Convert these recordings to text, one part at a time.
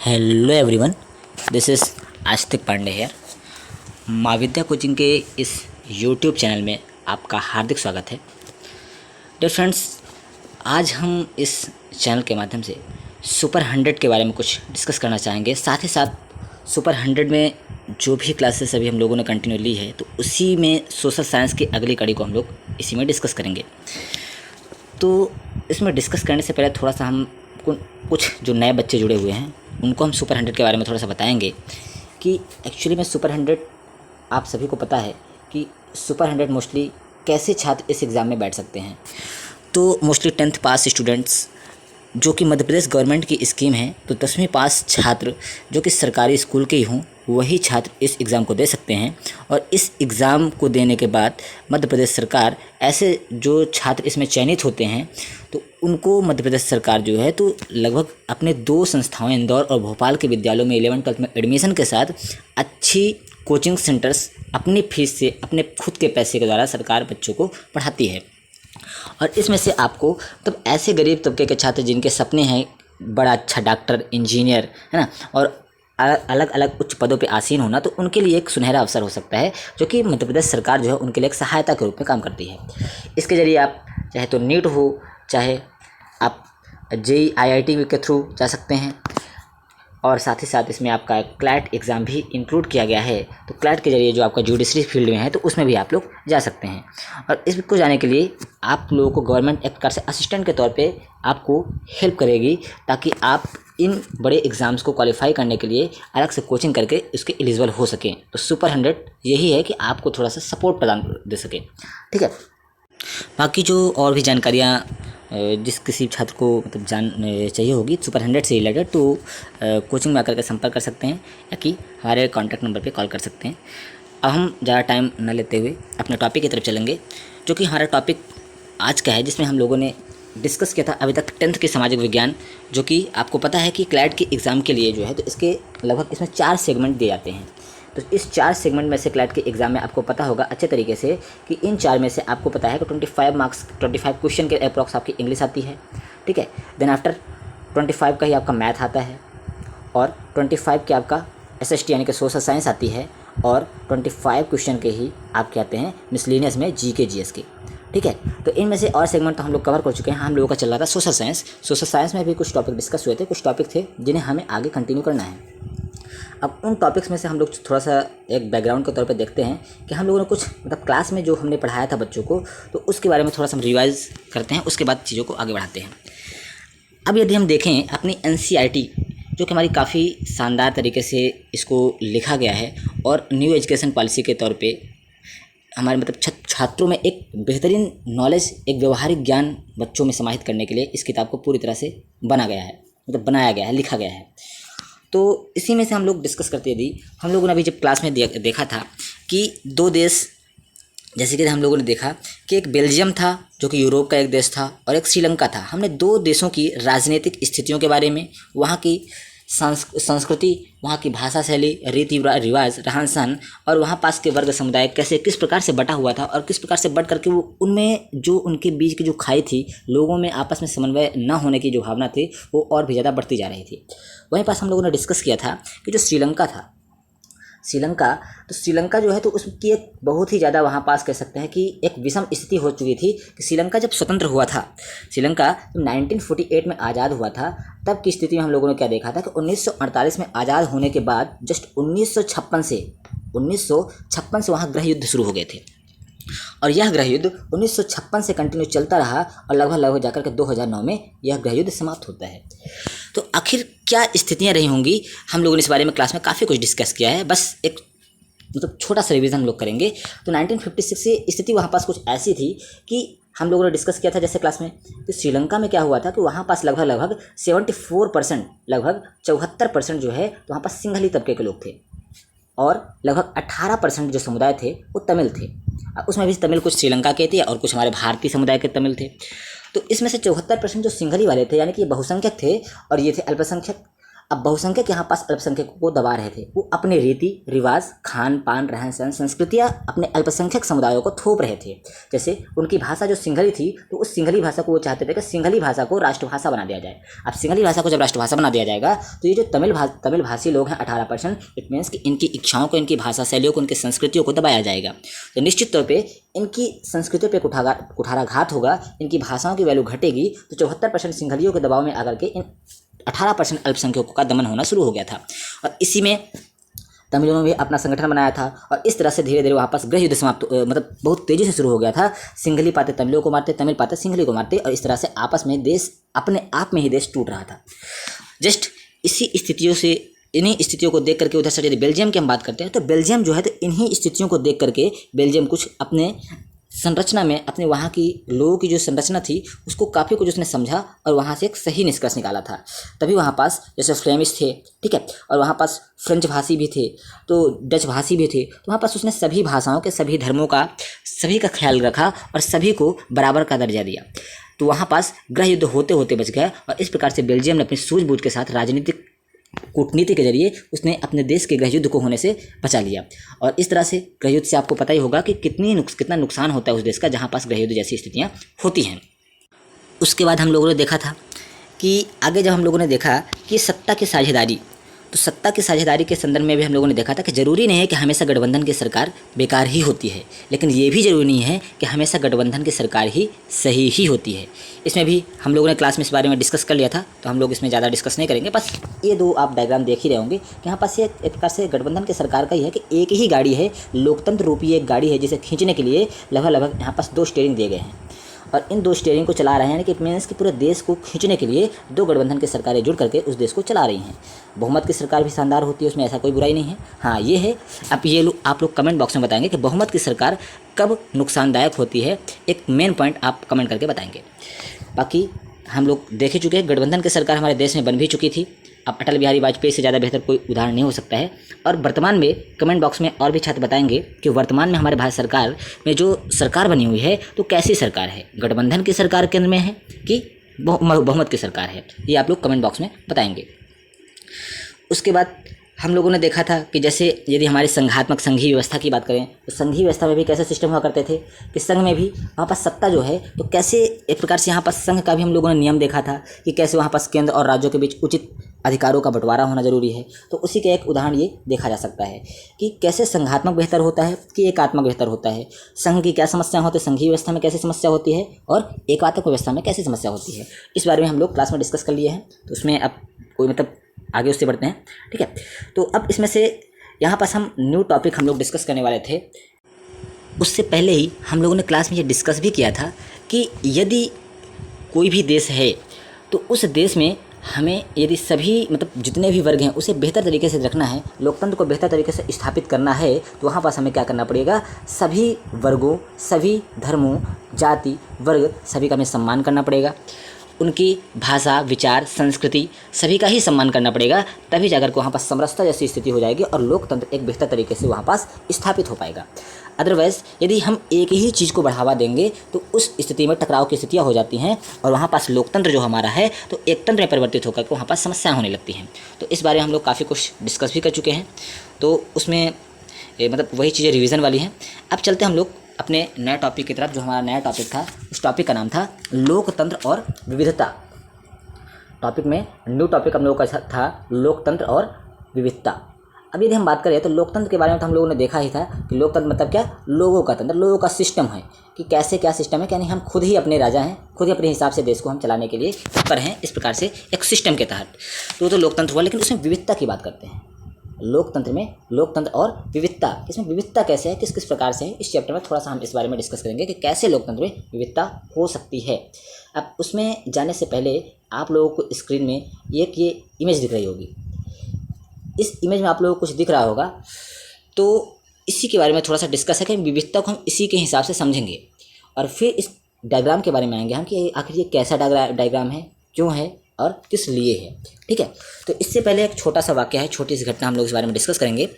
Hello everyone, this is Astik Pandey hair. माँ विद्या coaching के इस यूट्यूब चैनल में आपका हार्दिक स्वागत है। डियर फ्रेंड्स, आज हम इस चैनल के माध्यम से सुपर 100 के बारे में कुछ डिस्कस करना चाहेंगे। साथ ही साथ सुपर 100 में जो भी क्लासेस अभी हम लोगों ने कंटिन्यू ली है, तो उसी में सोशल साइंस की अगली कड़ी को हम लोग इसी में डिस्कस करेंगे। तो इसमें डिस्कस करने से पहले थोड़ा सा हम कुछ जो नए बच्चे जुड़े हुए हैं उनको हम सुपर 100 के बारे में थोड़ा सा बताएंगे कि एक्चुअली में सुपर 100 आप सभी को पता है कि सुपर 100 मोस्टली कैसे छात्र इस एग्ज़ाम में बैठ सकते हैं। तो मोस्टली 10th पास स्टूडेंट्स जो कि मध्य प्रदेश गवर्नमेंट की स्कीम है, तो 10वीं पास छात्र जो कि सरकारी स्कूल के ही हों वही छात्र इस एग्ज़ाम को दे सकते हैं। और इस एग्ज़ाम को देने के बाद मध्य प्रदेश सरकार ऐसे जो छात्र इसमें चयनित होते हैं तो उनको मध्य प्रदेश सरकार जो है तो लगभग अपने 2 संस्थाओं इंदौर और भोपाल के विद्यालयों में 11th 12th में एडमिशन के साथ अच्छी कोचिंग सेंटर्स अपनी फीस से अपने खुद के पैसे के द्वारा सरकार बच्चों को पढ़ाती है। और इसमें से आपको मतलब ऐसे गरीब तबके के छात्र जिनके सपने हैं बड़ा अच्छा डॉक्टर, इंजीनियर, है ना, और अलग अलग उच्च पदों पे आसीन होना, तो उनके लिए एक सुनहरा अवसर हो सकता है जो कि मध्य प्रदेश सरकार जो है उनके लिए एक सहायता के रूप में काम करती है। इसके ज़रिए आप चाहे तो नीट हो, चाहे आप जेईई IIT के थ्रू जा सकते हैं, और साथ ही साथ इसमें आपका क्लैट एग्ज़ाम भी इंक्लूड किया गया है। तो क्लैट के ज़रिए जो आपका जुडिशरी फील्ड में है तो उसमें भी आप लोग जा सकते हैं। और इसको जाने के लिए आप लोगों को गवर्नमेंट एक प्रकार से असिस्टेंट के तौर पे आपको हेल्प करेगी, ताकि आप इन बड़े एग्ज़ाम्स को क्वालिफाई करने के लिए अलग से कोचिंग करके उसके एलिजिबल हो सकें। तो सुपर 100 यही है कि आपको थोड़ा सा सपोर्ट प्रदान दे सके, ठीक है। बाकी जो और भी जानकारियाँ जिस किसी छात्र को मतलब चाहिए होगी सुपर 100 से रिलेटेड, तो कोचिंग में आकर के संपर्क कर सकते हैं या कि हमारे कॉन्टैक्ट नंबर पे कॉल कर सकते हैं। अब हम ज़्यादा टाइम न लेते हुए अपने टॉपिक की तरफ चलेंगे, जो कि हमारा टॉपिक आज का है, जिसमें हम लोगों ने डिस्कस किया था अभी तक 10th के सामाजिक विज्ञान, जो कि आपको पता है कि क्लैट के एग्ज़ाम के लिए जो है तो इसके लगभग इसमें 4 सेगमेंट दिए जाते हैं। तो इस 4 सेगमेंट में से क्लैट के एग्ज़ाम में आपको पता होगा अच्छे तरीके से कि इन 4 में से आपको पता है कि 25 मार्क्स 25 क्वेश्चन के अप्रॉक्स आपकी इंग्लिश आती है, ठीक है। देन आफ्टर 25 का ही आपका मैथ आता है, और 25 के आपका SST यानी कि सोशल साइंस आती है, और 25 क्वेश्चन के ही आपके आते हैं मिसलिनियस में GK GS के, ठीक है। तो इनमें से और सेगमेंट तो हम लोग कवर कर चुके हैं। हम लोगों का चल रहा था सोशल साइंस। सोशल साइंस में भी कुछ टॉपिक डिस्कस हुए थे, कुछ टॉपिक थे जिन्हें हमें आगे कंटिन्यू करना है। अब उन टॉपिक्स में से हम लोग थोड़ा सा एक बैकग्राउंड के तौर पे देखते हैं कि हम लोगों ने कुछ मतलब क्लास में जो हमने पढ़ाया था बच्चों को, तो उसके बारे में थोड़ा सा हम रिवाइज करते हैं, उसके बाद चीज़ों को आगे बढ़ाते हैं। अब यदि हम देखें अपनी NCERT, जो कि हमारी काफ़ी शानदार तरीके से इसको लिखा गया है और न्यू एजुकेशन पॉलिसी के तौर पर हमारे मतलब छात्रों में एक बेहतरीन नॉलेज, एक व्यवहारिक ज्ञान बच्चों में समाहित करने के लिए इस किताब को पूरी तरह से बनाया गया है, लिखा गया है। तो इसी में से हम लोग डिस्कस करते यदि हम लोगों ने अभी जब क्लास में देखा था कि 2 देश, जैसे कि हम लोगों ने देखा कि एक बेल्जियम था जो कि यूरोप का एक देश था, और एक श्रीलंका था। हमने 2 देशों की राजनीतिक स्थितियों के बारे में, वहाँ की संस्कृति, वहाँ की भाषा शैली, रीति रिवाज, रहन सहन, और वहाँ पास के वर्ग समुदाय कैसे किस प्रकार से बटा हुआ था, और किस प्रकार से बट करके वो उनमें जो उनके बीच की जो खाई थी, लोगों में आपस में समन्वय न होने की जो भावना थी वो और भी ज़्यादा बढ़ती जा रही थी। वहीं पास हम लोगों ने डिस्कस किया था कि जो श्रीलंका था, श्रीलंका जो है तो उसकी एक बहुत ही ज़्यादा वहाँ पास कह सकते हैं कि एक विषम स्थिति हो चुकी थी कि श्रीलंका जब स्वतंत्र हुआ था, श्रीलंका जब 1948 में आज़ाद हुआ था, तब की स्थिति में हम लोगों ने क्या देखा था कि 1948 में आज़ाद होने के बाद जस्ट 1956 से वहाँ गृह युद्ध शुरू हो गए थे, और यह गृह युद्ध 1956 से कंटिन्यू चलता रहा, और लगभग जाकर के 2009 में यह गृह युद्ध समाप्त होता है। तो आखिर क्या स्थितियां रही होंगी, हम लोगों ने इस बारे में क्लास में काफ़ी कुछ डिस्कस किया है। बस एक मतलब छोटा सा रिवीजन हम लोग करेंगे। तो 1956 से स्थिति वहाँ पास कुछ ऐसी थी कि हम लोगों ने डिस्कस किया था जैसे क्लास में, तो श्रीलंका में क्या हुआ था कि वहाँ पास लगभग 74%, लगभग 74% जो है तो वहाँ पास सिंघली तबके के लोग थे, और लगभग 18% जो समुदाय थे वो तमिल थे। उसमें भी तमिल कुछ श्रीलंका के थे और कुछ हमारे भारतीय समुदाय के तमिल थे। तो इसमें से 74% जो सिंघली वाले थे यानी कि बहुसंख्यक थे, और ये थे अल्पसंख्यक, अब बहुसंख्यक यहाँ पास अल्पसंख्यकों को दबा रहे थे। वो अपने रीति रिवाज, खान पान, रहन सहन, संस्कृतियाँ अपने अल्पसंख्यक समुदायों को थोप रहे थे। जैसे उनकी भाषा जो सिंहली थी, तो उस सिंहली भाषा को वो चाहते थे कि सिंहली भाषा को राष्ट्रभाषा बना दिया जाए। अब सिंहली भाषा को जब राष्ट्रभाषा बना दिया जाएगा तो ये जो तमिल भाषी लोग हैं 18%, इट मीन्स कि इनकी इच्छाओं को, इनकी भाषा शैलियों को, इनकी संस्कृतियों को दबाया जाएगा। तो निश्चित तौर पर इनकी संस्कृतियों पर कुठाराघात होगा, इनकी भाषाओं की वैल्यू घटेगी। तो 74% सिंहलियों के दबाव में आकर के इन 18% अल्पसंख्यकों का दमन होना शुरू हो गया था। और इसी में तमिलों ने भी अपना संगठन बनाया था और इस तरह से धीरे धीरे वहाँ पास गृह युद्ध समाप्त मतलब बहुत तेज़ी से शुरू हो गया था। सिंहली पाते तमिलों को मारते, तमिल पाते सिंहली को मारते और इस तरह से आपस में देश अपने आप में ही देश टूट रहा था। जस्ट इन्हीं स्थितियों को देख करके उधर से यदि बेल्जियम की हम बात करते हैं तो बेल्जियम जो है तो इन्हीं स्थितियों को देख करके बेल्जियम कुछ अपने संरचना में, अपने वहाँ की लोगों की जो संरचना थी उसको काफ़ी कुछ उसने समझा और वहाँ से एक सही निष्कर्ष निकाला था। तभी वहाँ पास जैसे फ्लेमिश थे, ठीक है, और वहाँ पास फ्रेंच भाषी भी थे, तो डच भाषी भी थे, तो वहाँ पास उसने सभी भाषाओं के, सभी धर्मों का, सभी का ख्याल रखा और सभी को बराबर का दर्जा दिया। तो वहाँ पास गृह युद्ध होते होते बच गया और इस प्रकार से बेल्जियम ने अपनी सूझबूझ के साथ राजनीतिक कूटनीति के जरिए उसने अपने देश के गृह युद्ध को होने से बचा लिया। और इस तरह से गृह युद्ध से आपको पता ही होगा कि कितना नुकसान होता है उस देश का जहाँ पास गृह युद्ध जैसी स्थितियाँ होती हैं। उसके बाद हम लोगों ने देखा था कि आगे जब हम लोगों ने देखा कि सत्ता की साझेदारी, तो सत्ता की साझेदारी के संदर्भ में भी हम लोगों ने देखा था कि ज़रूरी नहीं है कि हमेशा गठबंधन की सरकार बेकार ही होती है, लेकिन ये भी ज़रूरी नहीं है कि हमेशा गठबंधन की सरकार ही सही ही होती है। इसमें भी हम लोगों ने क्लास में इस बारे में डिस्कस कर लिया था, तो हम लोग इसमें ज़्यादा डिस्कस नहीं करेंगे। बस ये दो आप डायग्राम देख ही रहे होंगे कि यहाँ पास ये एक प्रकार से गठबंधन की सरकार का ही है कि एक ही गाड़ी है, लोकतंत्र रूपी एक गाड़ी है जिसे खींचने के लिए लगभग यहाँ पास 2 स्टीयरिंग दिए गए हैं और इन 2 स्टीयरिंग को चला रहे हैं, यानी कि इट मीन्स कि पूरे देश को खींचने के लिए 2 गठबंधन की सरकारें जुड़ करके उस देश को चला रही हैं। बहुमत की सरकार भी शानदार होती है, उसमें ऐसा कोई बुराई नहीं है। हाँ ये है, अब ये आप लोग कमेंट बॉक्स में बताएंगे कि बहुमत की सरकार कब नुकसानदायक होती है, एक मेन पॉइंट आप कमेंट करके बताएंगे। बाकी हम लोग देख ही चुके हैं, गठबंधन की सरकार हमारे देश में बन भी चुकी थी। अब अटल बिहारी वाजपेयी से ज़्यादा बेहतर कोई उदाहरण नहीं हो सकता है। और वर्तमान में कमेंट बॉक्स में और भी छात्र बताएंगे कि वर्तमान में हमारे भारत सरकार में जो सरकार बनी हुई है तो कैसी सरकार है, गठबंधन की सरकार केंद्र में है कि बहुमत की सरकार है, ये आप लोग कमेंट बॉक्स में बताएंगे। उसके बाद हम लोगों ने देखा था कि जैसे यदि हमारी संघात्मक संघीय व्यवस्था की बात करें तो संघीय व्यवस्था में भी कैसे सिस्टम हुआ करते थे कि संघ में भी वहाँ पास सत्ता जो है तो कैसे एक प्रकार से यहाँ पास संघ का भी हम लोगों ने नियम देखा था कि कैसे वहाँ पास केंद्र और राज्यों के बीच उचित अधिकारों का बंटवारा होना जरूरी है। तो उसी का एक उदाहरण ये देखा जा सकता है कि कैसे संघात्मक बेहतर होता है कि एकात्मक बेहतर होता है, संघ की क्या समस्या होती है, संघीय व्यवस्था में कैसे समस्या होती है और एकात्मक व्यवस्था में कैसे समस्या होती है। इस बारे में हम लोग क्लास में डिस्कस कर लिए हैं, तो उसमें अब कोई आगे उससे बढ़ते हैं, ठीक है। तो अब इसमें से यहाँ पास हम न्यू टॉपिक हम लोग डिस्कस करने वाले थे। उससे पहले ही हम लोगों ने क्लास में ये डिस्कस भी किया था कि यदि कोई भी देश है तो उस देश में हमें यदि सभी जितने भी वर्ग हैं उसे बेहतर तरीके से रखना है, लोकतंत्र को बेहतर तरीके से स्थापित करना है, तो वहाँ पास हमें क्या करना पड़ेगा, सभी वर्गों, सभी धर्मों, जाति, वर्ग सभी का हमें सम्मान करना पड़ेगा। उनकी भाषा, विचार, संस्कृति सभी का ही सम्मान करना पड़ेगा, तभी जाकर के वहाँ पास समरसता जैसी स्थिति हो जाएगी और लोकतंत्र एक बेहतर तरीके से वहाँ पास स्थापित हो पाएगा। अदरवाइज़ यदि हम एक ही चीज़ को बढ़ावा देंगे तो उस स्थिति में टकराव की स्थितियाँ हो जाती हैं और वहाँ पास लोकतंत्र जो हमारा है तो एक तंत्र में परिवर्तित होकर के वहाँ पास समस्याएं होने लगती हैं। तो इस बारे में हम लोग काफ़ी कुछ डिस्कस भी कर चुके हैं, तो उसमें वही चीज़ें रिवीजन वाली हैं। अब चलते हम लोग अपने नए टॉपिक की तरफ। जो हमारा नया टॉपिक था उस टॉपिक का नाम था लोकतंत्र और विविधता। टॉपिक में न्यू टॉपिक हम लोगों का था लोकतंत्र और विविधता। अब यदि हम बात करें तो लोकतंत्र के बारे में तो हम लोगों ने देखा ही था कि लोकतंत्र मतलब क्या, लोगों का तंत्र, लोगों का सिस्टम है कि कैसे क्या सिस्टम है, यानी हम खुद ही अपने राजा हैं, खुद ही अपने हिसाब से देश को हम चलाने के लिए तत्पर हैं, इस प्रकार से एक सिस्टम के तहत। तो लोकतंत्र हुआ, लेकिन उसमें विविधता की बात करते हैं। लोकतंत्र में लोकतंत्र और विविधता, इसमें विविधता कैसे है, किस किस प्रकार से है, इस चैप्टर में थोड़ा सा हम इस बारे में डिस्कस करेंगे कि कैसे लोकतंत्र में विविधता हो सकती है। अब उसमें जाने से पहले आप लोगों को स्क्रीन में एक ये इमेज दिख रही होगी, इस इमेज में आप लोगों को कुछ दिख रहा होगा, तो इसी के बारे में थोड़ा सा डिस्कस है कि विविधता को हम इसी के हिसाब से समझेंगे और फिर इस डायग्राम के बारे में आएंगे हम कि आखिर ये कैसा डायग्राम है, क्यों है और किस लिए है, ठीक है। तो इससे पहले एक छोटा सा वाक्य है, छोटी सी घटना हम लोग इस बारे में डिस्कस करेंगे,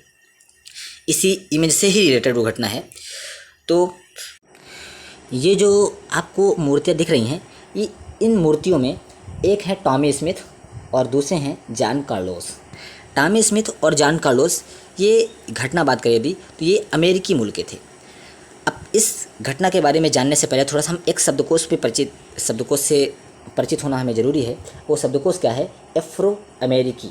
इसी इमेज से ही रिलेटेड वो घटना है। तो ये जो आपको मूर्तियाँ दिख रही हैं, ये इन मूर्तियों में एक है टॉमी स्मिथ और दूसरे हैं जान कार्लोस। टॉमी स्मिथ और जान कार्लोस, ये घटना बात करें यदि तो ये अमेरिकी मूल के थे। अब इस घटना के बारे में जानने से पहले थोड़ा सा हम एक शब्दकोश से परिचित होना हमें ज़रूरी है। वो शब्दकोश क्या है? अफ्रो अमरीकी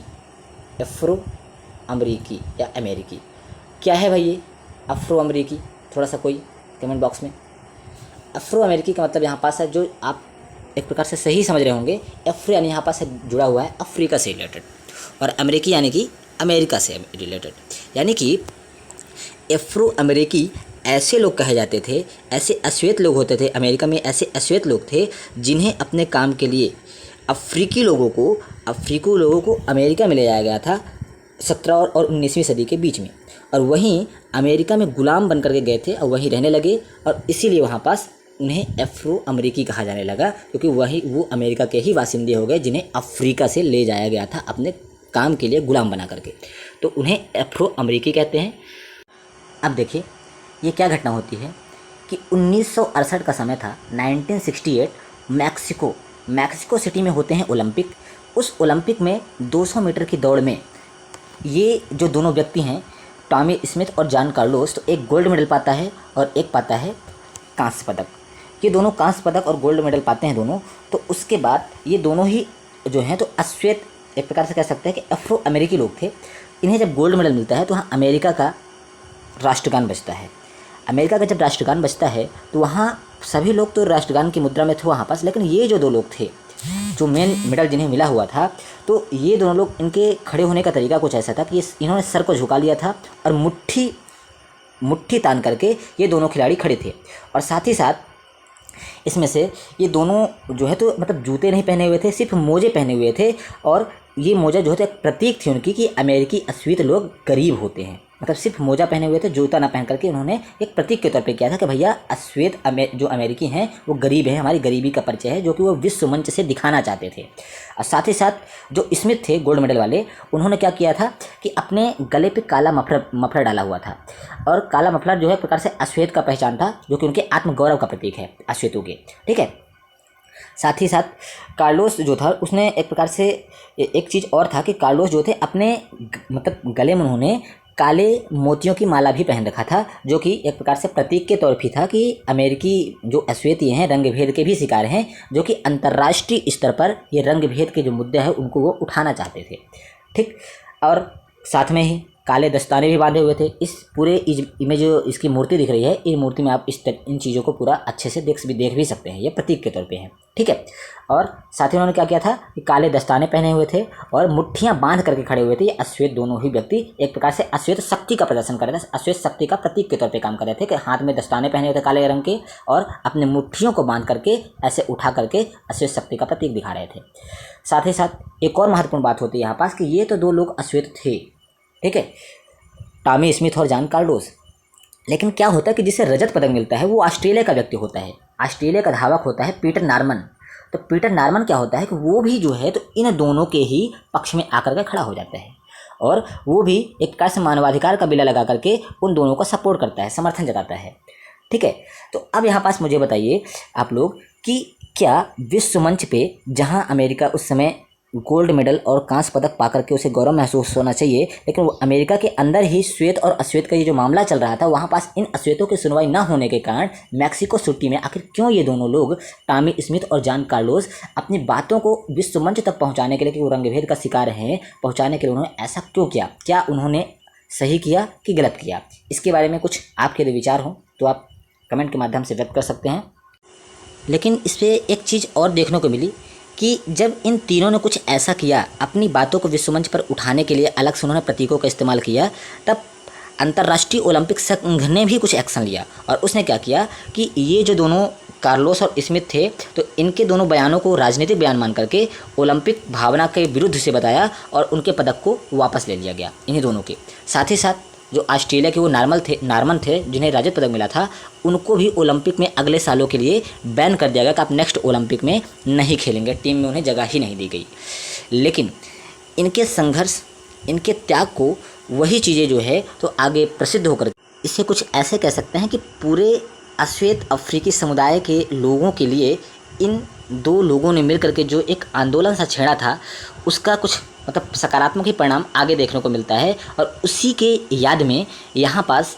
या अमेरिकी। क्या है भाई ये अफ्रो अमरीकी? थोड़ा सा कोई कमेंट बॉक्स में। अफ्रो अमेरिकी का मतलब यहाँ पास है, जो आप एक प्रकार से सही समझ रहे होंगे, अफ्रो यानी यहाँ पास है जुड़ा हुआ है अफ्रीका से रिलेटेड, और अमेरिकी यानी कि अमेरिका से रिलेटेड। यानी कि अफ्रो अमेरिकी ऐसे लोग कहे जाते थे, ऐसे अश्वेत लोग होते थे अमेरिका में, ऐसे अश्वेत लोग थे जिन्हें अपने काम के लिए अफ्रीकी लोगों को अमेरिका में ले जाया गया था 17 और 19वीं सदी के बीच में, और वहीं अमेरिका में गुलाम बन करके गए थे और वहीं रहने लगे, और इसीलिए वहाँ पास उन्हें अफ्रो अमरीकी कहा जाने लगा, क्योंकि वो अमेरिका के ही वासिंदे हो गए जिन्हें अफ्रीका से ले जाया गया था अपने काम के लिए गुलाम बना करके, तो उन्हें अफ्रो अमरीकी कहते हैं। अब देखिए ये क्या घटना होती है कि 1968 का समय था, 1968, मैक्सिको सिटी में होते हैं ओलंपिक। उस ओलंपिक में 200 मीटर की दौड़ में ये जो दोनों व्यक्ति हैं, टॉमी स्मिथ और जान कार्लोस, तो एक गोल्ड मेडल पाता है और एक पाता है कांस्य पदक। ये दोनों कांस्य पदक और गोल्ड मेडल पाते हैं दोनों। तो उसके बाद ये दोनों ही जो हैं तो अश्वेत, एक प्रकार से कह सकते हैं कि अफ्रो अमेरिकी लोग थे। इन्हें जब गोल्ड मेडल मिलता है तो वहाँ अमेरिका का राष्ट्रगान बजता है। अमेरिका का जब राष्ट्रगान बजता है तो वहाँ सभी लोग तो राष्ट्रगान की मुद्रा में थे वहाँ पास, लेकिन ये जो दो लोग थे जो मेन मेडल जिन्हें मिला हुआ था, तो ये दोनों लोग, इनके खड़े होने का तरीका कुछ ऐसा था कि इन्होंने सर को झुका लिया था और मुट्ठी तान करके ये दोनों खिलाड़ी खड़े थे। और साथ ही साथ इसमें से ये दोनों जो है तो मतलब जूते नहीं पहने हुए थे, सिर्फ मोजे पहने हुए थे, और ये मोजा जो है तो एक प्रतीक थी उनकी कि अमेरिकी अश्वेत लोग गरीब होते हैं। मतलब सिर्फ मोजा पहने हुए थे, जूता ना पहन करके उन्होंने एक प्रतीक के तौर पे किया था कि भैया अश्वेत जो अमेरिकी हैं वो गरीब हैं, हमारी गरीबी का परिचय है, जो कि वो विश्व मंच से दिखाना चाहते थे। और साथ ही साथ जो स्मिथ थे गोल्ड मेडल वाले, उन्होंने क्या किया था कि अपने गले पे काला मफलर डाला हुआ था, और काला मफलर जो है एक प्रकार से अश्वेत का पहचान था, जो कि उनके आत्मगौरव का प्रतीक है अश्वेतों के। ठीक है, साथ ही साथ कार्लोस जो था उसने एक प्रकार से एक चीज़ और था कि कार्लोस जो थे अपने मतलब गले में उन्होंने काले मोतियों की माला भी पहन रखा था, जो कि एक प्रकार से प्रतीक के तौर पर था कि अमेरिकी जो अश्वेती हैं रंग भेद के भी शिकार हैं, जो कि अंतर्राष्ट्रीय स्तर पर ये रंग भेद के जो मुद्दे हैं उनको वो उठाना चाहते थे। ठीक, और साथ में ही काले दस्ताने भी बांधे हुए थे। इस पूरे इमेज जो इसकी मूर्ति दिख रही है, इस मूर्ति में आप इन चीज़ों को पूरा अच्छे से देख भी सकते हैं, ये प्रतीक के तौर पे है। ठीक है, और साथ ही उन्होंने क्या किया था कि काले दस्ताने पहने हुए थे और मुट्ठियां बांध करके खड़े हुए थे। ये अश्वेत दोनों ही व्यक्ति एक प्रकार से अश्वेत शक्ति का प्रदर्शन कर रहे थे, अश्वेत शक्ति का प्रतीक के तौर पर काम कर रहे थे कि हाथ में दस्ताने पहने हुए थे काले रंग के और अपने मुट्ठियों को बांध करके ऐसे उठा करके अश्वेत शक्ति का प्रतीक दिखा रहे थे। साथ ही साथ एक और महत्वपूर्ण बात होती है यहाँ पास कि ये तो दो लोग अश्वेत थे, ठीक है, टॉमी स्मिथ और जान कार्लोस। लेकिन क्या होता है कि जिसे रजत पदक मिलता है वो ऑस्ट्रेलिया का व्यक्ति होता है, ऑस्ट्रेलिया का धावक होता है पीटर नॉर्मन। तो पीटर नॉर्मन क्या होता है कि वो भी जो है तो इन दोनों के ही पक्ष में आकर के खड़ा हो जाता है, और वो भी एक प्रकार से मानवाधिकार का बिला लगा करके उन दोनों को सपोर्ट करता है, समर्थन जताता है। ठीक है, तो अब यहाँ पास मुझे बताइए आप लोग कि क्या विश्व मंच पे जहाँ अमेरिका उस समय गोल्ड मेडल और कांस्य पदक पाकर के उसे गौरव महसूस होना चाहिए, लेकिन वो अमेरिका के अंदर ही श्वेत और अश्वेत का ये जो मामला चल रहा था, वहाँ पास इन अश्वेतों की सुनवाई ना होने के कारण मैक्सिको सिटी में आखिर क्यों ये दोनों लोग टॉमी स्मिथ और जान कार्लोस अपनी बातों को विश्व मंच तक पहुँचाने के लिए कि वो रंगभेद का शिकार हैं, पहुँचाने के लिए उन्होंने ऐसा क्यों किया? क्या उन्होंने सही किया कि गलत किया? इसके बारे में कुछ आपके यदि विचार हो तो आप कमेंट के माध्यम से व्यक्त कर सकते हैं। लेकिन इस पर एक चीज़ और देखने को मिली कि जब इन तीनों ने कुछ ऐसा किया, अपनी बातों को विश्व मंच पर उठाने के लिए अलग से उन्होंने प्रतीकों का इस्तेमाल किया, तब अंतर्राष्ट्रीय ओलंपिक संघ ने भी कुछ एक्शन लिया। और उसने क्या किया कि ये जो दोनों कार्लोस और स्मिथ थे, तो इनके दोनों बयानों को राजनीतिक बयान मान करके ओलंपिक भावना के विरुद्ध से बताया और उनके पदक को वापस ले लिया गया इन्हीं दोनों के। साथ ही साथ जो ऑस्ट्रेलिया के वो नॉर्मन थे जिन्हें रजत पदक मिला था, उनको भी ओलंपिक में अगले सालों के लिए बैन कर दिया गया कि आप नेक्स्ट ओलंपिक में नहीं खेलेंगे, टीम में उन्हें जगह ही नहीं दी गई। लेकिन इनके संघर्ष, इनके त्याग को वही चीज़ें जो है तो आगे प्रसिद्ध होकर, इसे कुछ ऐसे कह सकते हैं कि पूरे अश्वेत अफ्रीकी समुदाय के लोगों के लिए इन दो लोगों ने मिल करके जो एक आंदोलन सा छेड़ा था, उसका कुछ मतलब सकारात्मक ही परिणाम आगे देखने को मिलता है। और उसी के याद में यहाँ पास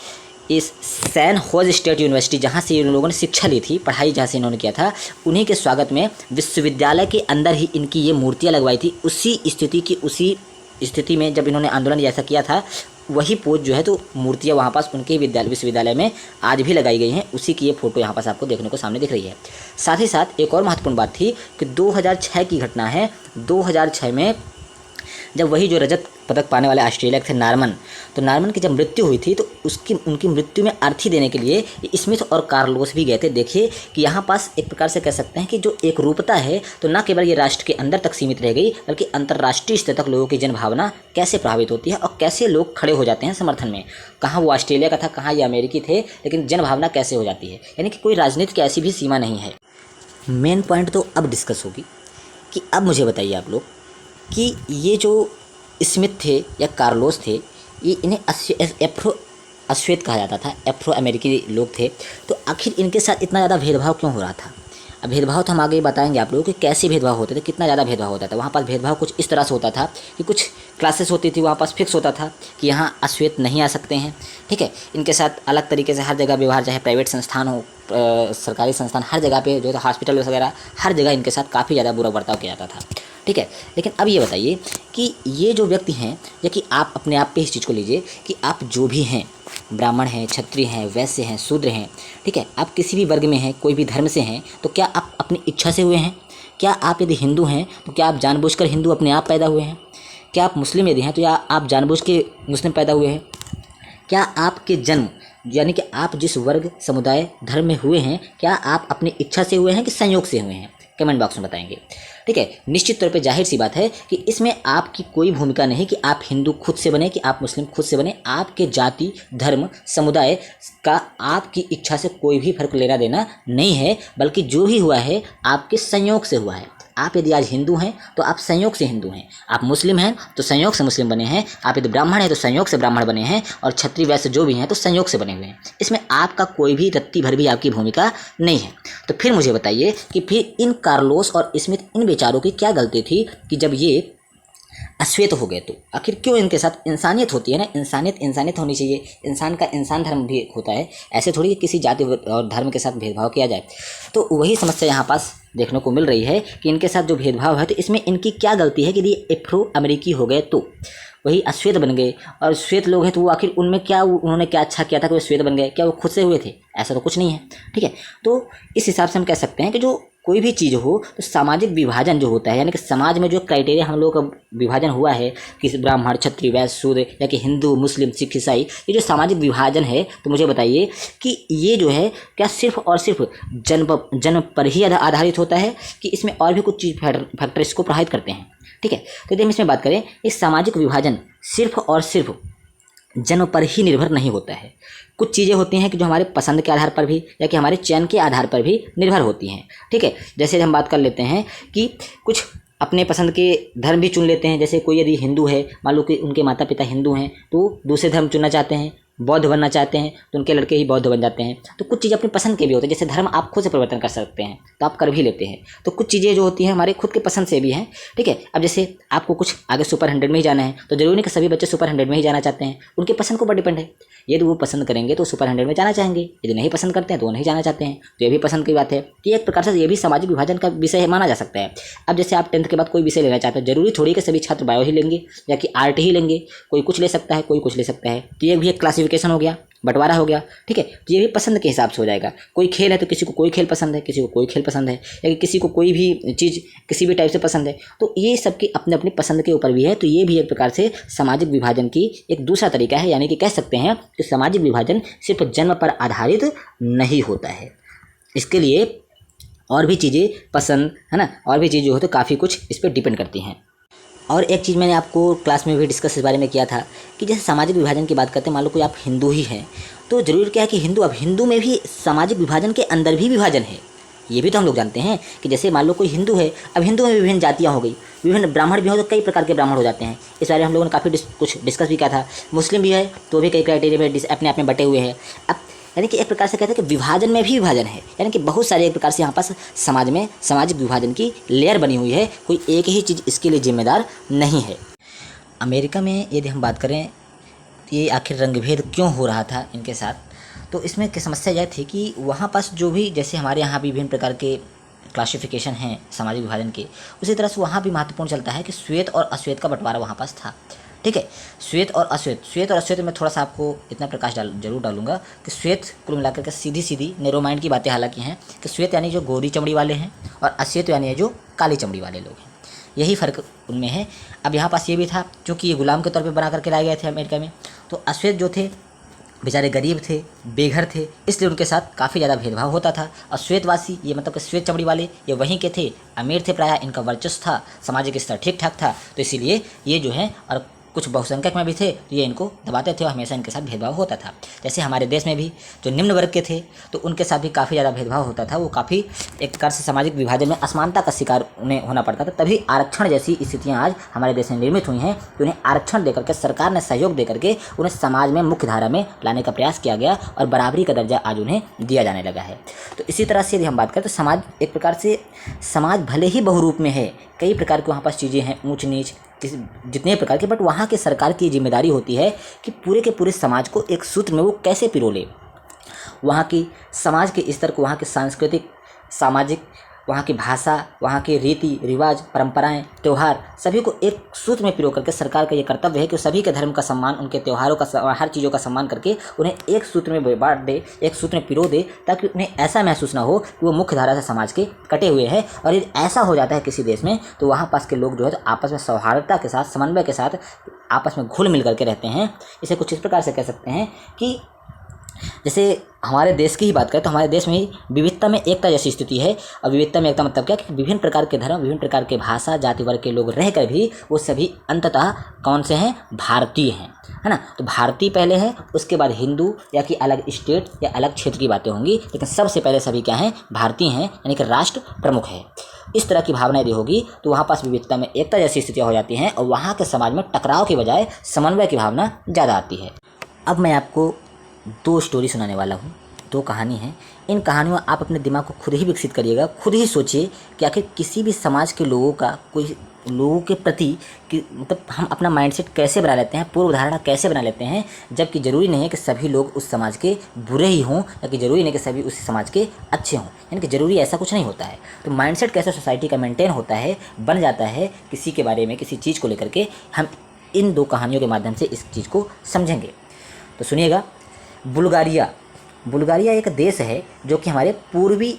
इस सैन होज स्टेट यूनिवर्सिटी, जहाँ से इन लोगों ने शिक्षा ली थी, पढ़ाई जहाँ से इन्होंने किया था, उन्हीं के स्वागत में विश्वविद्यालय के अंदर ही इनकी ये मूर्तियाँ लगवाई थी। उसी स्थिति में जब इन्होंने आंदोलन जैसा किया था, वही पोज जो है तो मूर्तियाँ वहाँ पास उनके विश्वविद्यालय में आज भी लगाई गई हैं। उसी की ये फ़ोटो यहाँ पास आपको देखने को सामने दिख रही है। साथ ही साथ एक और महत्वपूर्ण बात थी कि 2006 की घटना है। 2006 में जब वही जो रजत पदक पाने वाले ऑस्ट्रेलिया के थे नार्मन, तो नार्मन की जब मृत्यु हुई थी तो उनकी मृत्यु में अर्थी देने के लिए स्मिथ और कार्लोस भी गए थे। देखिए कि यहाँ पास एक प्रकार से कह सकते हैं कि जो एक रूपता है तो न केवल ये राष्ट्र के अंदर तक सीमित रह गई, बल्कि अंतर्राष्ट्रीय स्तर तक लोगों की जनभावना कैसे प्रभावित होती है और कैसे लोग खड़े हो जाते हैं समर्थन में। कहाँ वो ऑस्ट्रेलिया का था, कहाँ ये अमेरिकी थे, लेकिन जनभावना कैसे हो जाती है। यानी कि कोई राजनीति की ऐसी भी सीमा नहीं है। मेन पॉइंट तो अब डिस्कस होगी कि अब मुझे बताइए आप लोग कि ये जो स्मिथ थे या कार्लोस थे, ये इन्हें एफ्रो अश्वेत कहा जाता था, एफ्रो अमेरिकी लोग थे। तो आखिर इनके साथ इतना ज़्यादा भेदभाव क्यों हो रहा था? अब भेदभाव तो हम आगे बताएंगे आप लोगों कि कैसे भेदभाव होते थे, कितना ज़्यादा भेदभाव होता था। वहाँ पास भेदभाव कुछ इस तरह से होता था कि कुछ क्लासेस होती थी, वहाँ पास फिक्स होता था कि यहाँ अश्वेत नहीं आ सकते हैं, ठीक है। इनके साथ अलग तरीके से हर जगह व्यवहार, चाहे प्राइवेट संस्थान हो, सरकारी संस्थान, हर जगह पे जो है हॉस्पिटल वगैरह, हर जगह इनके साथ काफ़ी ज़्यादा बुरा बर्ताव किया जाता था, ठीक है। लेकिन अब ये बताइए कि ये जो व्यक्ति हैं, या कि आप अपने आप पे इस चीज़ को लीजिए कि आप जो भी हैं, ब्राह्मण हैं, क्षत्रिय हैं, वैश्य हैं, शूद्र हैं, ठीक है, आप किसी भी वर्ग में हैं, कोई भी धर्म से हैं, तो क्या आप अपनी इच्छा से हुए हैं? क्या आप यदि हिंदू हैं तो क्या आप जानबूझकर हिंदू अपने आप पैदा हुए हैं? क्या आप मुस्लिम यदि हैं तो या आप जानबूझ के मुस्लिम पैदा हुए हैं? क्या आपके जन्म, यानी कि आप जिस वर्ग, समुदाय, धर्म में हुए हैं, क्या आप अपनी इच्छा से हुए हैं कि संयोग से हुए हैं? कमेंट बॉक्स में बताएंगे, ठीक है। निश्चित तौर पे जाहिर सी बात है कि इसमें आपकी कोई भूमिका नहीं कि आप हिंदू खुद से बने, कि आप मुस्लिम खुद से बने। आपके जाति, धर्म, समुदाय का आपकी इच्छा से कोई भी फर्क लेना देना नहीं है, बल्कि जो भी हुआ है आपके संयोग से हुआ है। आप यदि आज हिंदू हैं तो आप संयोग से हिंदू हैं, आप मुस्लिम हैं तो संयोग से मुस्लिम बने हैं, आप यदि ब्राह्मण हैं तो संयोग से ब्राह्मण बने हैं, और क्षत्रिय वैश्य जो भी हैं तो संयोग से बने हुए हैं। इसमें आपका कोई भी रत्ती भर भी आपकी भूमिका नहीं है। तो फिर मुझे बताइए कि फिर इन कार्लोस और स्मिथ, इन बेचारों की क्या गलती थी कि जब ये अश्वेत हो गए तो आखिर क्यों इनके साथ? इंसानियत होती है ना, इंसानियत होनी चाहिए। इंसान का इंसान धर्म भी होता है, ऐसे थोड़ी किसी जाति और धर्म के साथ भेदभाव किया जाए। तो वही समस्या यहाँ पास देखने को मिल रही है कि इनके साथ जो भेदभाव है तो इसमें इनकी क्या गलती है कि यदि एफ्रो अमेरिकी हो गए तो वही अश्वेत बन गए, और श्वेत लोग हैं तो वो आखिर उनमें क्या, उन्होंने क्या अच्छा किया था कि वो श्वेत बन गए? क्या वो खुद से हुए थे? ऐसा तो कुछ नहीं है, ठीक है। तो इस हिसाब से हम कह सकते हैं कि जो कोई भी चीज़ हो तो सामाजिक विभाजन जो होता है, यानी कि समाज में जो क्राइटेरिया हम लोगों का विभाजन हुआ है कि ब्राह्मण, क्षत्रिय, वैश्य, शूद्र, या कि हिंदू, मुस्लिम, सिख, ईसाई, ये जो सामाजिक विभाजन है, तो मुझे बताइए कि ये जो है क्या सिर्फ और सिर्फ जन्म पर ही आधारित होता है कि इसमें और भी कुछ चीज़ फैक्टर इसको प्रभावित करते हैं, ठीक है। तो यदि हम इसमें बात करें, इस सामाजिक विभाजन सिर्फ और सिर्फ जन्म पर ही निर्भर नहीं होता है। कुछ चीज़ें होती हैं कि जो हमारे पसंद के आधार पर भी, या कि हमारे चयन के आधार पर भी निर्भर होती हैं, ठीक है। जैसे हम बात कर लेते हैं कि कुछ अपने पसंद के धर्म भी चुन लेते हैं। जैसे कोई यदि हिंदू है, मान लो कि उनके माता पिता हिंदू हैं, तो दूसरे धर्म चुनना चाहते हैं, बौद्ध बनना चाहते हैं, तो उनके लड़के ही बौद्ध बन जाते हैं। तो कुछ चीज़ें अपनी पसंद के भी होते हैं। जैसे धर्म आप खुद से परिवर्तन कर सकते हैं तो आप कर भी लेते हैं। तो कुछ चीज़ें जो होती हैं हमारे खुद के पसंद से भी हैं, ठीक है। अब जैसे आपको कुछ आगे सुपर 100 में ही जाना है, तो जरूरी नहीं कि सभी बच्चे सुपर 100 में ही जाना चाहते हैं, उनके पसंद के ऊपर डिपेंड है। यदि वो पसंद करेंगे तो सुपर 100 में जाना चाहेंगे, यदि नहीं पसंद करते हैं तो वो नहीं जाना चाहते हैं, तो ये भी पसंद की बात है। तो एक प्रकार से ये भी सामाजिक विभाजन का विषय माना जा सकता है। अब जैसे आप 10th के बाद कोई विषय लेना चाहते हैं, जरूरी थोड़ी कि सभी छात्र बायो ही लेंगे या कि आर्ट ही लेंगे, कोई कुछ ले सकता है, कोई कुछ ले सकता है। तो ये भी एक क्लासिफिकेशन हो गया, बंटवारा हो गया, ठीक है। तो ये भी पसंद के हिसाब से हो जाएगा। कोई खेल है तो किसी को कोई खेल पसंद है, किसी को कोई खेल पसंद है, या कि किसी को कोई भी चीज़ किसी भी टाइप से पसंद है। तो ये सबकी अपने अपनी पसंद के ऊपर भी है। तो ये भी एक प्रकार से सामाजिक विभाजन की एक दूसरा तरीका है। यानी कि कह सकते हैं कि सामाजिक विभाजन सिर्फ जन्म पर आधारित नहीं होता है, इसके लिए और भी चीज़ें पसंद है ना, और भी चीज़ जो हो तो काफ़ी कुछ इस पर डिपेंड करती हैं। और एक चीज़ मैंने आपको क्लास में भी डिस्कस इस बारे में किया था कि जैसे सामाजिक विभाजन की बात करते हैं, मान लो कोई आप हिंदू ही हैं, तो ज़रूर क्या है कि हिंदू, अब हिंदू में भी सामाजिक विभाजन के अंदर भी विभाजन है। ये भी तो हम लोग जानते हैं कि जैसे मान लो कोई हिंदू है, अब हिंदू में विभिन्न जातियाँ हो गई, विभिन्न ब्राह्मण भी हो तो कई प्रकार के ब्राह्मण हो जाते हैं। इस बारे में हम लोगों ने काफ़ी कुछ डिस्कस भी किया था। मुस्लिम भी है तो भी कई क्राइटेरिया में अपने आप में बटे हुए हैं। अब यानी कि एक प्रकार से कहते हैं कि विभाजन में भी विभाजन है, यानी कि बहुत सारे एक प्रकार से यहाँ पास समाज में सामाजिक विभाजन की लेयर बनी हुई है, कोई एक ही चीज़ इसके लिए जिम्मेदार नहीं है। अमेरिका में यदि हम बात करें ये आखिर रंगभेद क्यों हो रहा था इनके साथ, तो इसमें की समस्या यह थी कि वहाँ पास जो भी, जैसे हमारे यहाँ भी विभिन्न प्रकार के क्लासिफिकेशन हैं सामाजिक विभाजन के, उसी तरह से वहाँ भी महत्वपूर्ण चलता है कि श्वेत और अश्वेत का बंटवारा वहाँ पास था। ठीक है, श्वेत और अश्वेत में थोड़ा सा आपको इतना प्रकाश जरूर डालूंगा कि श्वेत कुल मिलाकर के सीधी नैरो माइंड की बातें हालांकि हैं कि श्वेत यानी जो गोरी चमड़ी वाले हैं और अश्वेत यानी जो काली चमड़ी वाले लोग हैं, यही फ़र्क उनमें है। अब यहाँ पास ये भी था, क्योंकि ये गुलाम के तौर पे बना करके लाए गए थे अमेरिका में, तो अश्वेत जो थे बेचारे गरीब थे, बेघर थे, इसलिए उनके साथ काफ़ी ज़्यादा भेदभाव होता था। और श्वेतवासी, ये मतलब कि श्वेत चमड़ी वाले, ये वहीं के थे, अमीर थे प्रायः, इनका वर्चस्व था, सामाजिक स्तर ठीक ठाक था, तो इसीलिए ये जो है, और कुछ बहुसंख्यक में भी थे तो ये इनको दबाते थे और हमेशा इनके साथ भेदभाव होता था। जैसे हमारे देश में भी जो निम्न वर्ग के थे तो उनके साथ भी काफ़ी ज़्यादा भेदभाव होता था, वो काफ़ी एक प्रकार से सामाजिक विभाजन में असमानता का शिकार उन्हें होना पड़ता था। तभी आरक्षण जैसी स्थितियाँ आज हमारे देश में निर्मित हुई हैं कि उन्हें आरक्षण देकर के, सरकार ने सहयोग देकर के उन्हें समाज में मुख्य धारा में लाने का प्रयास किया गया और बराबरी का दर्जा आज उन्हें दिया जाने लगा है। तो इसी तरह से यदि हम बात करें तो समाज एक प्रकार से, समाज भले ही बहुरूप में है, कई प्रकार की वहाँ पास चीज़ें हैं, ऊंच नीच जितने प्रकार के, बट वहाँ के सरकार की जिम्मेदारी होती है कि पूरे के पूरे समाज को एक सूत्र में वो कैसे पिरोले, वहाँ की समाज के स्तर को, वहाँ के सांस्कृतिक, सामाजिक, वहाँ की भाषा, वहाँ के रीति रिवाज, परंपराएं, त्यौहार, सभी को एक सूत्र में पिरो करके सरकार का ये कर्तव्य है कि सभी के धर्म का सम्मान, उनके त्योहारों का, हर चीज़ों का सम्मान करके उन्हें एक सूत्र में बांट दे, एक सूत्र में पिरो दे, ताकि उन्हें ऐसा महसूस ना हो कि वो मुख्य धारा से समाज के कटे हुए हैं। और यदि ऐसा हो जाता है किसी देश में तो वहाँ पास के लोग जो है तो आपस में सौहार्दता के साथ, समन्वय के साथ आपस में घुल मिल करके रहते हैं। इसे कुछ इस प्रकार से कह सकते हैं कि जैसे हमारे देश की ही बात करें तो हमारे देश में ही विविधता में एकता जैसी स्थिति है। और विविधता में एकता मतलब क्या कि विभिन्न प्रकार के धर्म, विभिन्न प्रकार के भाषा, जाति वर्ग के लोग रहकर भी वो सभी अंततः कौन से हैं, भारतीय हैं, है ना। तो भारतीय पहले है, उसके बाद हिंदू या कि अलग स्टेट या अलग क्षेत्र की बातें होंगी, लेकिन सबसे पहले सभी क्या हैं, भारतीय हैं, यानी कि राष्ट्र प्रमुख है। इस तरह की भावना यदि होगी तो वहाँ पास विविधता में एकता जैसी स्थितियाँ हो जाती हैं और वहाँ के समाज में टकराव की बजाय समन्वय की भावना ज़्यादा आती है। अब मैं आपको 2 स्टोरी सुनाने वाला हूँ, 2 कहानी हैं। इन कहानियों में आप अपने दिमाग को खुद ही विकसित करिएगा, खुद ही सोचिए कि आखिर किसी भी समाज के लोगों का, कोई लोगों के प्रति कि मतलब हम अपना माइंडसेट कैसे बना लेते हैं, पूर्व धारणा कैसे बना लेते हैं, जबकि ज़रूरी नहीं है कि सभी लोग उस समाज के बुरे ही हों या कि ज़रूरी नहीं कि सभी उस समाज के अच्छे हों, यानी कि ज़रूरी ऐसा कुछ नहीं होता है। तो माइंडसेट कैसे सोसाइटी का मेंटेन होता है, बन जाता है किसी के बारे में, किसी चीज़ को लेकर के, हम इन 2 कहानियों के माध्यम से इस चीज़ को समझेंगे। तो सुनिएगा। बुल्गारिया एक देश है जो कि हमारे पूर्वी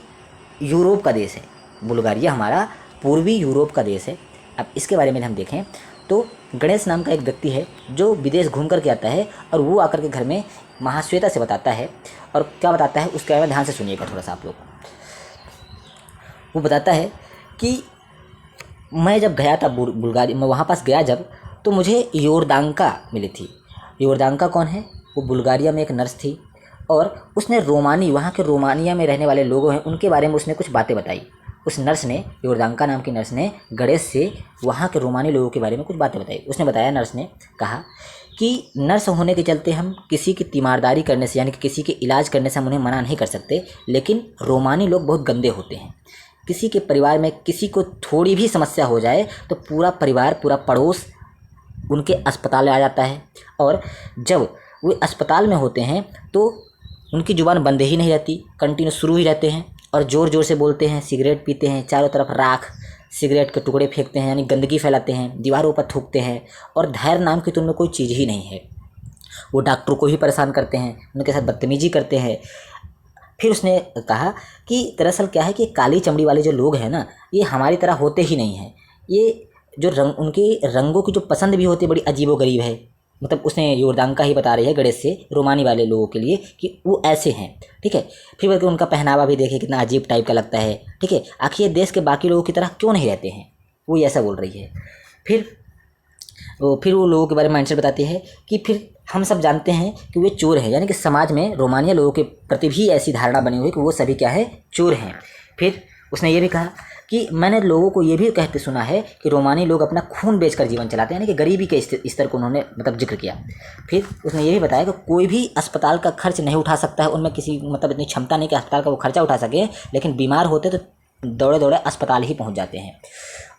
यूरोप का देश है। बुल्गारिया हमारा पूर्वी यूरोप का देश है। अब इसके बारे में हम देखें तो गणेश नाम का एक व्यक्ति है जो विदेश घूम करके आता है और वो आकर के घर में महाश्वेता से बताता है। और क्या बताता है उसके बारे में ध्यान से सुनिएगा थोड़ा सा आप लोग। वो बताता है कि मैं जब गया था बुल्गारिया, मैं वहाँ पास गया जब, तो मुझे योरदांका मिली थी। योरदांका कौन है? वो बुल्गारिया में एक नर्स थी और उसने रोमानी, वहाँ के रोमानिया में रहने वाले लोगों हैं उनके बारे में उसने कुछ बातें बताई। उस नर्स ने, योरदांका नाम की नर्स ने गणेश से वहाँ के रोमानी लोगों के बारे में कुछ बातें बताई। उसने बताया, नर्स ने कहा कि नर्स होने के चलते हम किसी की तीमारदारी करने से, यानी कि किसी के इलाज करने से हम उन्हें मना नहीं कर सकते, लेकिन रोमानी लोग बहुत गंदे होते हैं। किसी के परिवार में किसी को थोड़ी भी समस्या हो जाए तो पूरा परिवार, पूरा पड़ोस उनके अस्पताल में आ जाता है। और जब वो अस्पताल में होते हैं तो उनकी जुबान बंद ही नहीं रहती, कंटिन्यू शुरू ही रहते हैं और ज़ोर ज़ोर से बोलते हैं, सिगरेट पीते हैं, चारों तरफ राख, सिगरेट के टुकड़े फेंकते हैं, यानी गंदगी फैलाते हैं, दीवारों पर थूकते हैं और धैर्य नाम की तो उनमें कोई चीज़ ही नहीं है। वो डॉक्टरों को ही परेशान करते हैं, उनके साथ बदतमीजी करते हैं। फिर उसने कहा कि दरअसल क्या है कि काली चमड़ी वाले जो लोग हैं ना, ये हमारी तरह होते ही नहीं हैं। ये जो रंग, उनके रंगों की जो पसंद भी होती है बड़ी अजीबोगरीब है। मतलब उसने योरदांका ही बता रही है गणेश से रोमानी वाले लोगों के लिए कि वो ऐसे हैं, ठीक है। फिर बल्कि उनका पहनावा भी देखे कितना अजीब टाइप का लगता है, ठीक है। आखिर ये देश के बाकी लोगों की तरह क्यों नहीं रहते हैं, वो ये ऐसा बोल रही है। फिर वो लोगों के बारे में माइंडसेट बताती है कि फिर हम सब जानते हैं कि वे चोर हैं, यानी कि समाज में रोमानिया लोगों के प्रति भी ऐसी धारणा बनी हुई है कि वो सभी क्या है, चोर हैं। फिर उसने ये भी कहा कि मैंने लोगों को ये भी कहते सुना है कि रोमानी लोग अपना खून बेचकर जीवन चलाते हैं, यानी कि गरीबी के स्तर को उन्होंने मतलब जिक्र किया। फिर उसने ये भी बताया कि कोई भी अस्पताल का खर्च नहीं उठा सकता है, उनमें किसी मतलब इतनी क्षमता नहीं कि अस्पताल का वो खर्चा उठा सके, लेकिन बीमार होते तो दौड़े दौड़े अस्पताल ही पहुंच जाते हैं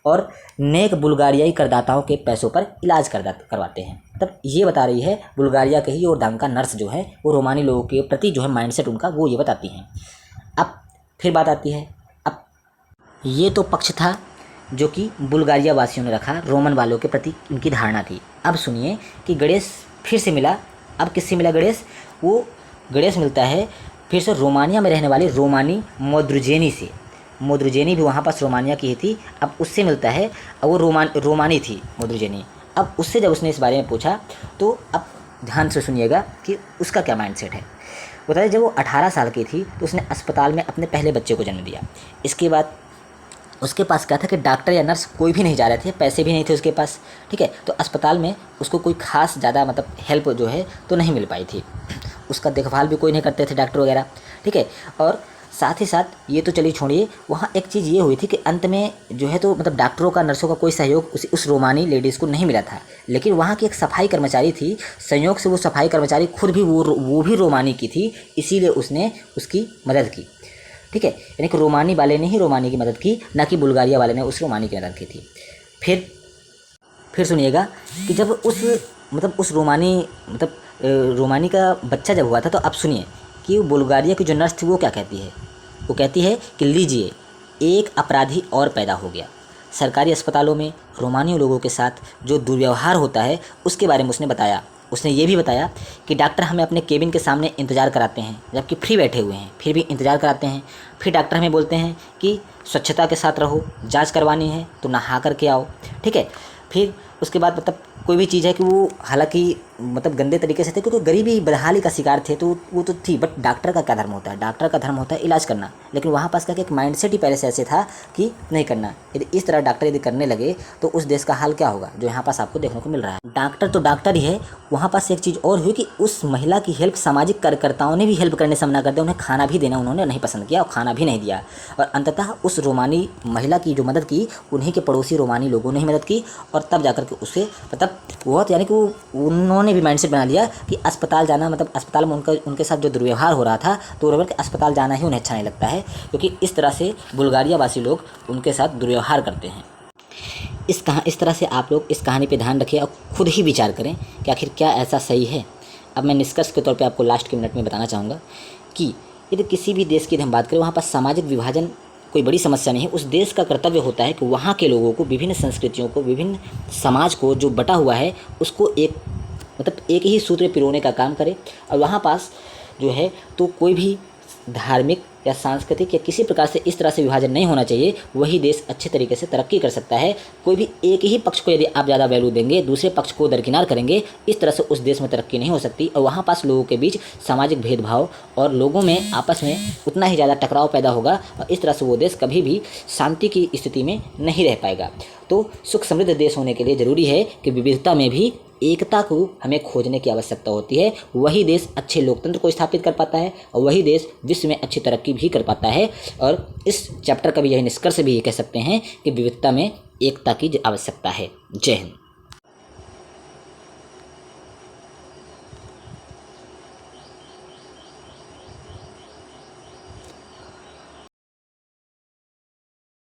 और नेक बुल्गारियाई करदाताओं के पैसों पर इलाज करवाते हैं। मतलब ये बता रही है बुल्गारिया के ही योरदान का नर्स जो है वो रोमानी लोगों के प्रति जो है माइंडसेट उनका वो ये बताती हैं। अब फिर बात आती है, अब ये तो पक्ष था जो कि बुल्गारिया वासियों ने रखा, रोमन वालों के प्रति इनकी धारणा थी। अब सुनिए कि गणेश फिर से मिला। अब किससे मिला गणेश? वो गणेश मिलता है फिर से रोमानिया में रहने वाली रोमानी मोद्रुजेनी से। मोद्रुजेनी भी वहाँ पास रोमानिया की ही थी। अब उससे मिलता है, अब वो रोमानी थी मोद्रुजेनी। अब उससे जब उसने इस बारे में पूछा तो अब ध्यान से सुनिएगा कि उसका क्या माइंडसेट है। बताइए, जब वो 18 साल की थी तो उसने अस्पताल में अपने पहले बच्चे को जन्म दिया। इसके बाद उसके पास क्या था कि डॉक्टर या नर्स कोई भी नहीं जा रहे थे, पैसे भी नहीं थे उसके पास, ठीक है। तो अस्पताल में उसको कोई खास ज़्यादा मतलब हेल्प जो है तो नहीं मिल पाई थी, उसका देखभाल भी कोई नहीं करते थे डॉक्टर वगैरह, ठीक है। और साथ ही साथ ये तो चलिए छोड़िए, वहाँ एक चीज़ ये हुई थी कि अंत में जो है तो मतलब डॉक्टरों का नर्सों का कोई सहयोग उस रोमानी लेडीज़ को नहीं मिला था। लेकिन वहाँ की एक सफाई कर्मचारी थी, संयोग से वो सफाई कर्मचारी खुद भी वो भी रोमानी की थी, इसीलिए उसने उसकी मदद की, ठीक है। यानी कि रोमानी वाले ने ही रोमानी की मदद की, ना कि बुल्गारिया वाले ने उस रोमानी की मदद की थी। फिर सुनिएगा कि जब उस रोमानी का बच्चा जब हुआ था, तो अब सुनिए कि बुल्गारिया की जो नर्स थी वो क्या कहती है। वो कहती है कि लीजिए, एक अपराधी और पैदा हो गया। सरकारी अस्पतालों में रोमानी लोगों के साथ जो दुर्व्यवहार होता है उसके बारे में उसने बताया। उसने ये भी बताया कि डॉक्टर हमें अपने केबिन के सामने इंतज़ार कराते हैं, जबकि फ्री बैठे हुए हैं, फिर भी इंतज़ार कराते हैं। फिर डॉक्टर हमें बोलते हैं कि स्वच्छता के साथ रहो, जांच करवानी है तो नहा करके आओ, ठीक है। फिर उसके बाद मतलब कोई भी चीज़ है कि वो हालांकि मतलब गंदे तरीके से थे, क्योंकि गरीबी बदहाली का शिकार थे, तो वो तो थी। बट डॉक्टर का क्या धर्म होता है? डॉक्टर का धर्म होता है इलाज करना। लेकिन वहाँ पास क्या एक माइंडसेट ही पहले से ऐसे था कि नहीं करना। यदि इस तरह डॉक्टर यदि करने लगे तो उस देश का हाल क्या होगा जो यहाँ पास आपको देखने को मिल रहा है। डॉक्टर तो डॉक्टर ही है, वहाँ पास एक चीज़ और हुई कि उस महिला की हेल्प सामाजिक कार्यकर्ताओं ने भी हेल्प करने से मना कर दिया। उन्हें खाना भी देना उन्होंने नहीं पसंद किया और खाना भी नहीं दिया। और अंततः उस रोमानी महिला की जो मदद की, उन्हीं के पड़ोसी रोमानी लोगों ने ही मदद की। और तब जाकर के उसे मतलब बहुत यानी कि उन्होंने भी माइंडसेट बना लिया कि अस्पताल जाना मतलब अस्पताल में उनके साथ जो दुर्व्यवहार हो रहा था, तो के अस्पताल जाना ही उन्हें अच्छा नहीं लगता है, क्योंकि इस तरह से बुल्गारिया वासी लोग उनके साथ दुर्व्यवहार करते हैं। इस तरह से आप लोग इस कहानी पे ध्यान रखिए और खुद ही विचार करें कि आखिर क्या ऐसा सही है। अब मैं निष्कर्ष के तौर पे आपको लास्ट के मिनट में बताना चाहूँगा कि यदि किसी भी देश की हम बात करें, वहाँ पर सामाजिक विभाजन कोई बड़ी समस्या नहीं है। उस देश का कर्तव्य होता है कि वहाँ के लोगों को, विभिन्न संस्कृतियों को, विभिन्न समाज को जो बटा हुआ है उसको एक ही सूत्र में पिरोने का काम करे। और वहाँ पास जो है तो कोई भी धार्मिक या सांस्कृतिक या किसी प्रकार से इस तरह से विभाजन नहीं होना चाहिए। वही देश अच्छे तरीके से तरक्की कर सकता है। कोई भी एक ही पक्ष को यदि आप ज़्यादा वैल्यू देंगे, दूसरे पक्ष को दरकिनार करेंगे, इस तरह से उस देश में तरक्की नहीं हो सकती। और वहाँ पास लोगों के बीच सामाजिक भेदभाव और लोगों में आपस में उतना ही ज़्यादा टकराव पैदा होगा और इस तरह से वो देश कभी भी शांति की स्थिति में नहीं रह पाएगा। तो सुख समृद्ध देश होने के लिए ज़रूरी है कि विविधता में भी एकता को हमें खोजने की आवश्यकता होती है। वही देश अच्छे लोकतंत्र को स्थापित कर पाता है और वही देश विश्व में अच्छी तरक्की भी कर पाता है। और इस चैप्टर का भी यही निष्कर्ष भी ये कह सकते हैं कि विविधता में एकता की आवश्यकता है। जय हिंद।